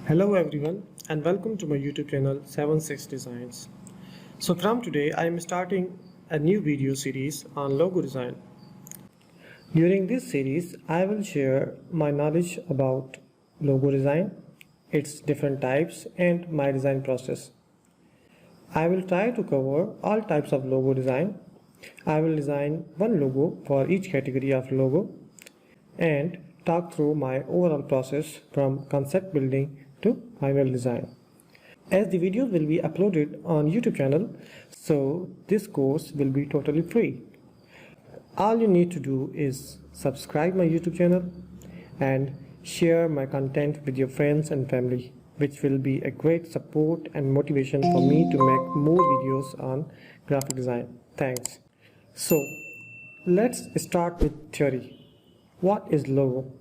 Hello everyone and welcome to my YouTube channel 76 Designs. So from today I am starting a new video series on logo design. During this series I will share my knowledge about logo design, its different types and my design process. I will try to cover all types of logo design. I will design one logo for each category of logo and talk through my overall process from concept building to final design. As the videos will be uploaded on YouTube channel, so this course will be totally free. All you need to do is subscribe my YouTube channel and share my content with your friends and family, which will be a great support and motivation for me to make more videos on graphic design. Thanks. So let's start with theory. What is logo?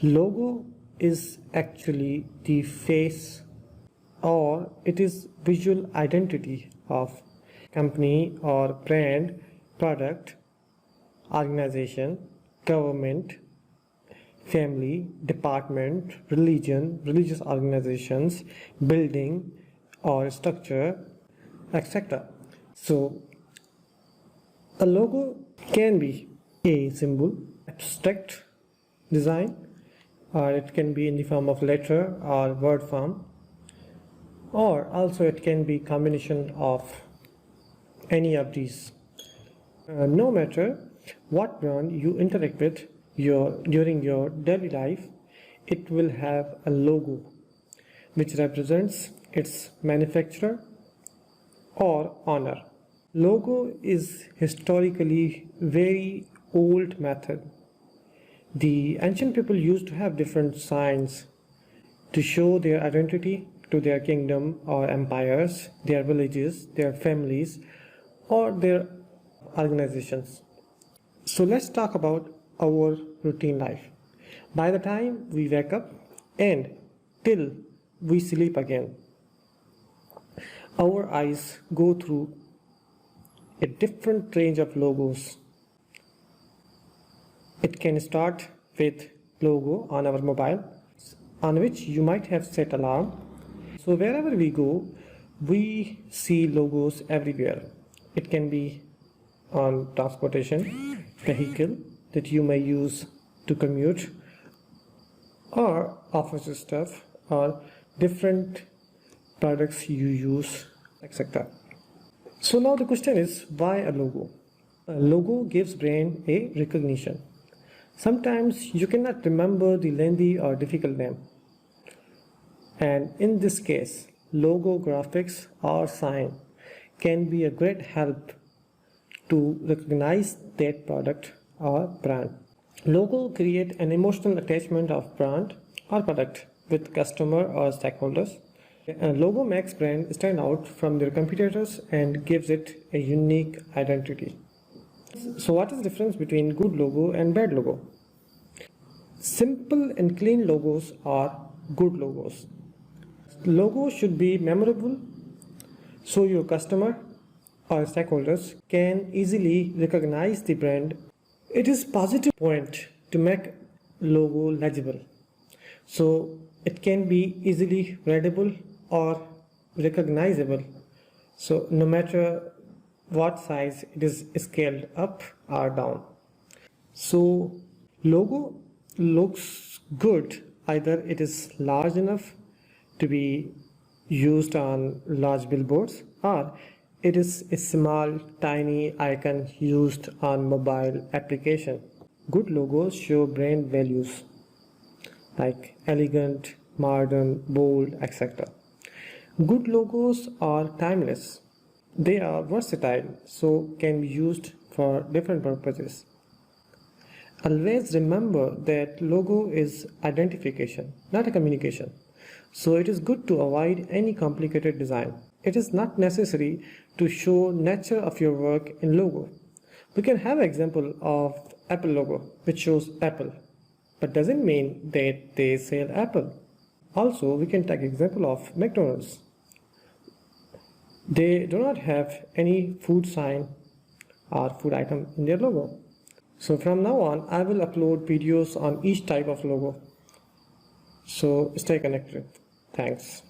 Logo is actually the face, or it is visual identity of company or brand, product, organization, government, family, department, religion, religious organizations, building or structure, etc. So a logo can be a symbol, abstract design, or it can be in the form of letter or word form, or also it can be combination of any of these. No matter what brand you interact with during your daily life, it will have a logo which represents its manufacturer or owner. Logo is historically very old method. The ancient people used to have different signs to show their identity to their kingdom or empires, their villages, their families, or their organizations. So let's talk about our routine life. By the time we wake up and till we sleep again, our eyes go through a different range of logos. It can start with logo on our mobile, on which you might have set alarm. So wherever we go, we see logos everywhere. It can be on transportation vehicle that you may use to commute, or office stuff, or different products you use, etc. So now the question is, why a logo? A logo gives brand a recognition. Sometimes you cannot remember the lengthy or difficult name, and in this case, logo graphics or sign can be a great help to recognize that product or brand. Logo create an emotional attachment of brand or product with customer or stakeholders. A logo makes brand stand out from their competitors and gives it a unique identity. So what is the difference between good logo and bad logo? Simple and clean logos are good logos. Logo should be memorable so your customer or stakeholders can easily recognize the brand. It is positive point to make logo legible, so it can be easily readable or recognizable, so no matter what size it is scaled up or down. So logo looks good either it is large enough to be used on large billboards, or it is a small tiny icon used on mobile application. Good logos show brand values like elegant, modern, bold, etc. Good logos are timeless. They are versatile, so can be used for different purposes. Always remember that logo is identification, not a communication. So it is good to avoid any complicated design. It is not necessary to show nature of your work in logo. We can have an example of Apple logo which shows Apple, but doesn't mean that they sell Apple. Also, we can take example of McDonald's. They do not have any food sign or food item in their logo. So from now on, I will upload videos on each type of logo. So stay connected. Thanks.